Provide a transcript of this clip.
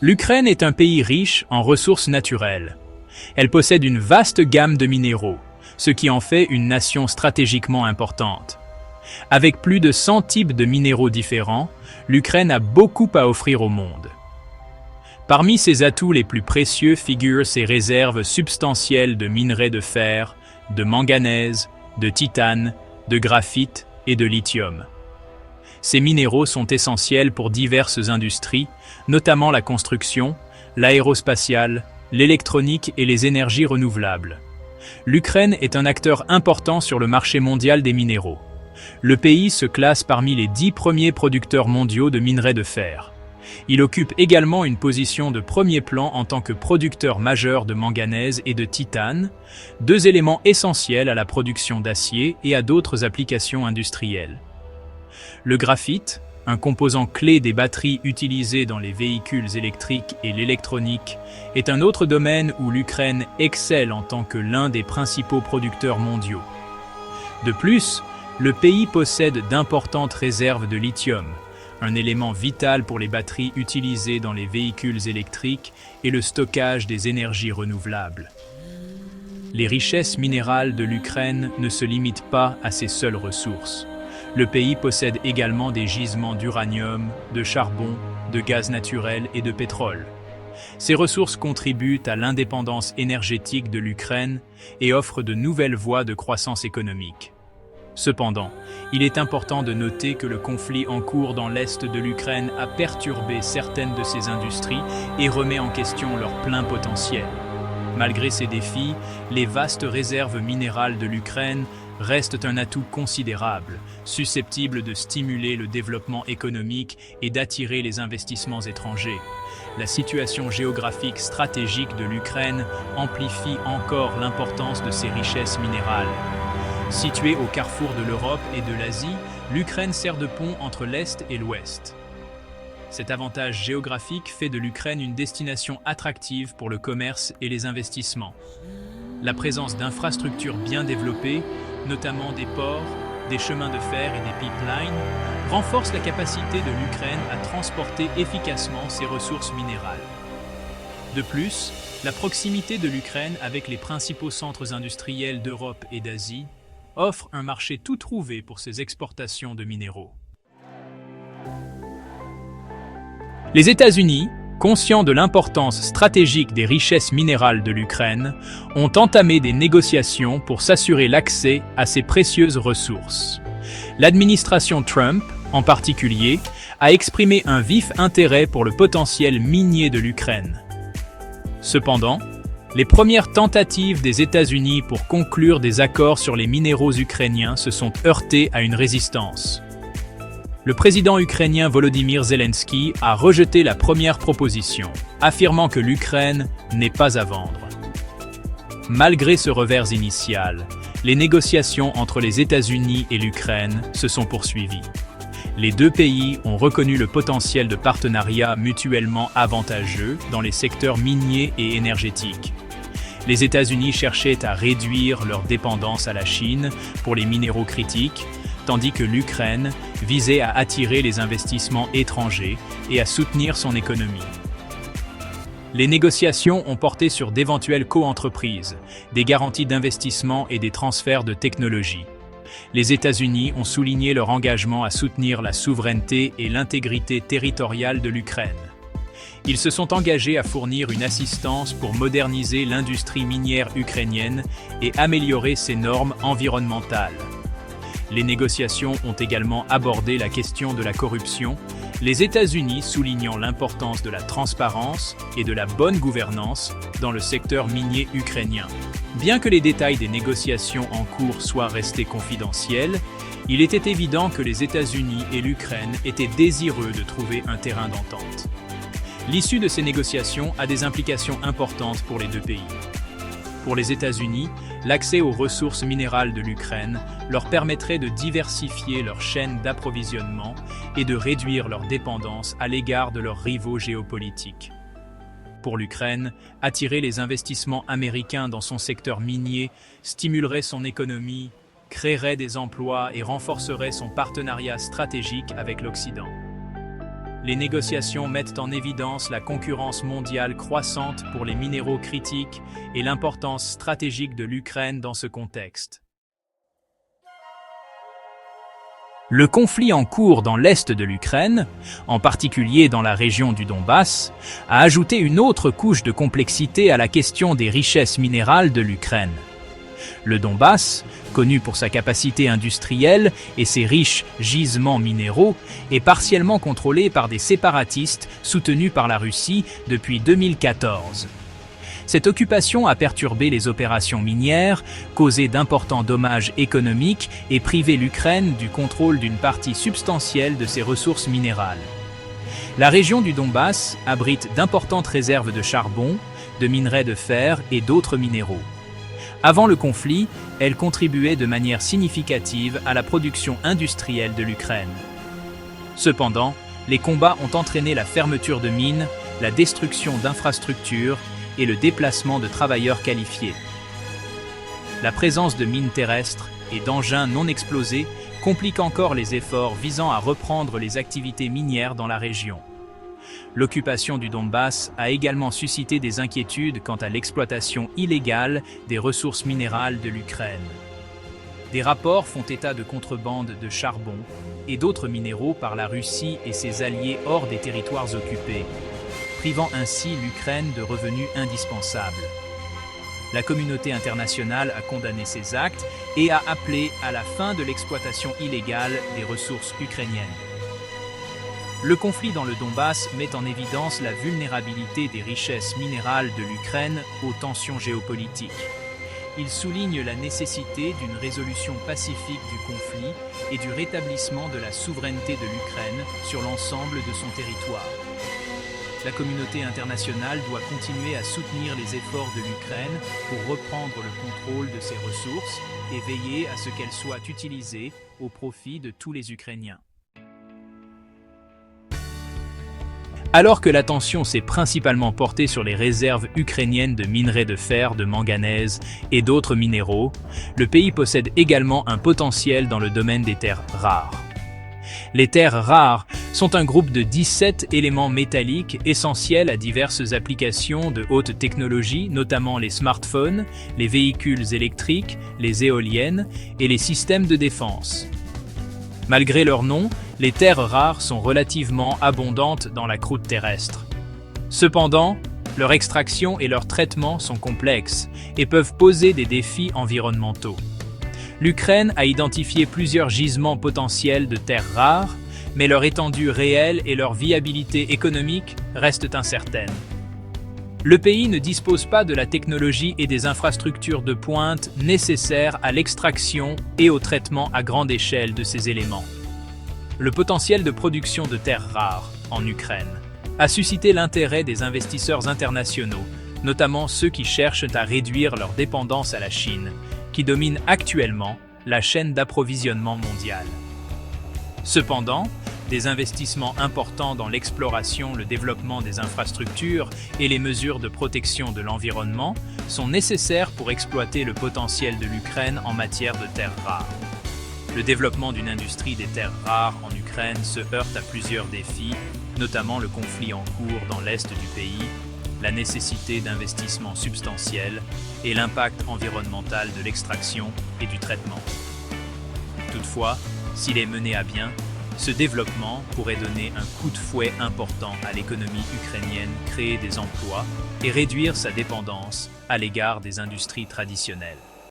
L'Ukraine est un pays riche en ressources naturelles. Elle possède une vaste gamme de minéraux, ce qui en fait une nation stratégiquement importante. Avec plus de 100 types de minéraux différents, l'Ukraine a beaucoup à offrir au monde. Parmi ses atouts les plus précieux figurent ses réserves substantielles de minerais de fer, de manganèse, de titane, de graphite et de lithium. Ces minéraux sont essentiels pour diverses industries, notamment la construction, l'aérospatiale, l'électronique et les énergies renouvelables. L'Ukraine est un acteur important sur le marché mondial des minéraux. Le pays se classe parmi les 10 premiers producteurs mondiaux de minerais de fer. Il occupe également une position de premier plan en tant que producteur majeur de manganèse et de titane, deux éléments essentiels à la production d'acier et à d'autres applications industrielles. Le graphite, un composant clé des batteries utilisées dans les véhicules électriques et l'électronique, est un autre domaine où l'Ukraine excelle en tant que l'un des principaux producteurs mondiaux. De plus, le pays possède d'importantes réserves de lithium, un élément vital pour les batteries utilisées dans les véhicules électriques et le stockage des énergies renouvelables. Les richesses minérales de l'Ukraine ne se limitent pas à ses seules ressources. Le pays possède également des gisements d'uranium, de charbon, de gaz naturel et de pétrole. Ces ressources contribuent à l'indépendance énergétique de l'Ukraine et offrent de nouvelles voies de croissance économique. Cependant, il est important de noter que le conflit en cours dans l'est de l'Ukraine a perturbé certaines de ces industries et remet en question leur plein potentiel. Malgré ces défis, les vastes réserves minérales de l'Ukraine restent un atout considérable, susceptible de stimuler le développement économique et d'attirer les investissements étrangers. La situation géographique stratégique de l'Ukraine amplifie encore l'importance de ces richesses minérales. Située au carrefour de l'Europe et de l'Asie, l'Ukraine sert de pont entre l'Est et l'Ouest. Cet avantage géographique fait de l'Ukraine une destination attractive pour le commerce et les investissements. La présence d'infrastructures bien développées, notamment des ports, des chemins de fer et des pipelines, renforce la capacité de l'Ukraine à transporter efficacement ses ressources minérales. De plus, la proximité de l'Ukraine avec les principaux centres industriels d'Europe et d'Asie offre un marché tout trouvé pour ses exportations de minéraux. Les États-Unis, conscients de l'importance stratégique des richesses minérales de l'Ukraine, ont entamé des négociations pour s'assurer l'accès à ces précieuses ressources. L'administration Trump, en particulier, a exprimé un vif intérêt pour le potentiel minier de l'Ukraine. Cependant, les premières tentatives des États-Unis pour conclure des accords sur les minéraux ukrainiens se sont heurtées à une résistance. Le président ukrainien Volodymyr Zelensky a rejeté la première proposition, affirmant que l'Ukraine n'est pas à vendre. Malgré ce revers initial, les négociations entre les États-Unis et l'Ukraine se sont poursuivies. Les deux pays ont reconnu le potentiel de partenariat mutuellement avantageux dans les secteurs miniers et énergétiques. Les États-Unis cherchaient à réduire leur dépendance à la Chine pour les minéraux critiques, tandis que l'Ukraine visait à attirer les investissements étrangers et à soutenir son économie. Les négociations ont porté sur d'éventuelles co-entreprises, des garanties d'investissement et des transferts de technologie. Les États-Unis ont souligné leur engagement à soutenir la souveraineté et l'intégrité territoriale de l'Ukraine. Ils se sont engagés à fournir une assistance pour moderniser l'industrie minière ukrainienne et améliorer ses normes environnementales. Les négociations ont également abordé la question de la corruption, les États-Unis soulignant l'importance de la transparence et de la bonne gouvernance dans le secteur minier ukrainien. Bien que les détails des négociations en cours soient restés confidentiels, il était évident que les États-Unis et l'Ukraine étaient désireux de trouver un terrain d'entente. L'issue de ces négociations a des implications importantes pour les deux pays. Pour les États-Unis, l'accès aux ressources minérales de l'Ukraine leur permettrait de diversifier leur chaîne d'approvisionnement et de réduire leur dépendance à l'égard de leurs rivaux géopolitiques. Pour l'Ukraine, attirer les investissements américains dans son secteur minier stimulerait son économie, créerait des emplois et renforcerait son partenariat stratégique avec l'Occident. les négociations mettent en évidence la concurrence mondiale croissante pour les minéraux critiques et l'importance stratégique de l'Ukraine dans ce contexte. Le conflit en cours dans l'est de l'Ukraine, en particulier dans la région du Donbass, a ajouté une autre couche de complexité à la question des richesses minérales de l'Ukraine. Le Donbass, connu pour sa capacité industrielle et ses riches gisements minéraux, est partiellement contrôlé par des séparatistes soutenus par la Russie depuis 2014. Cette occupation a perturbé les opérations minières, causé d'importants dommages économiques et privé l'Ukraine du contrôle d'une partie substantielle de ses ressources minérales. La région du Donbass abrite d'importantes réserves de charbon, de minerais de fer et d'autres minéraux. Avant le conflit, elle contribuait de manière significative à la production industrielle de l'Ukraine. Cependant, les combats ont entraîné la fermeture de mines, la destruction d'infrastructures et le déplacement de travailleurs qualifiés. La présence de mines terrestres et d'engins non explosés complique encore les efforts visant à reprendre les activités minières dans la région. L'occupation du Donbass a également suscité des inquiétudes quant à l'exploitation illégale des ressources minérales de l'Ukraine. Des rapports font état de contrebande de charbon et d'autres minéraux par la Russie et ses alliés hors des territoires occupés, privant ainsi l'Ukraine de revenus indispensables. La communauté internationale a condamné ces actes et a appelé à la fin de l'exploitation illégale des ressources ukrainiennes. Le conflit dans le Donbass met en évidence la vulnérabilité des richesses minérales de l'Ukraine aux tensions géopolitiques. Il souligne la nécessité d'une résolution pacifique du conflit et du rétablissement de la souveraineté de l'Ukraine sur l'ensemble de son territoire. La communauté internationale doit continuer à soutenir les efforts de l'Ukraine pour reprendre le contrôle de ses ressources et veiller à ce qu'elles soient utilisées au profit de tous les Ukrainiens. Alors que l'attention s'est principalement portée sur les réserves ukrainiennes de minerais de fer, de manganèse et d'autres minéraux, le pays possède également un potentiel dans le domaine des terres rares. Les terres rares sont un groupe de 17 éléments métalliques essentiels à diverses applications de haute technologie, notamment les smartphones, les véhicules électriques, les éoliennes et les systèmes de défense. Malgré leur nom, les terres rares sont relativement abondantes dans la croûte terrestre. Cependant, leur extraction et leur traitement sont complexes et peuvent poser des défis environnementaux. L'Ukraine a identifié plusieurs gisements potentiels de terres rares, mais leur étendue réelle et leur viabilité économique restent incertaines. Le pays ne dispose pas de la technologie et des infrastructures de pointe nécessaires à l'extraction et au traitement à grande échelle de ces éléments. Le potentiel de production de terres rares en Ukraine a suscité l'intérêt des investisseurs internationaux, notamment ceux qui cherchent à réduire leur dépendance à la Chine, qui domine actuellement la chaîne d'approvisionnement mondiale. Cependant, des investissements importants dans l'exploration, le développement des infrastructures et les mesures de protection de l'environnement sont nécessaires pour exploiter le potentiel de l'Ukraine en matière de terres rares. Le développement d'une industrie des terres rares en Ukraine se heurte à plusieurs défis, notamment le conflit en cours dans l'est du pays, la nécessité d'investissements substantiels et l'impact environnemental de l'extraction et du traitement. Toutefois, s'il est mené à bien, ce développement pourrait donner un coup de fouet important à l'économie ukrainienne, créer des emplois et réduire sa dépendance à l'égard des industries traditionnelles.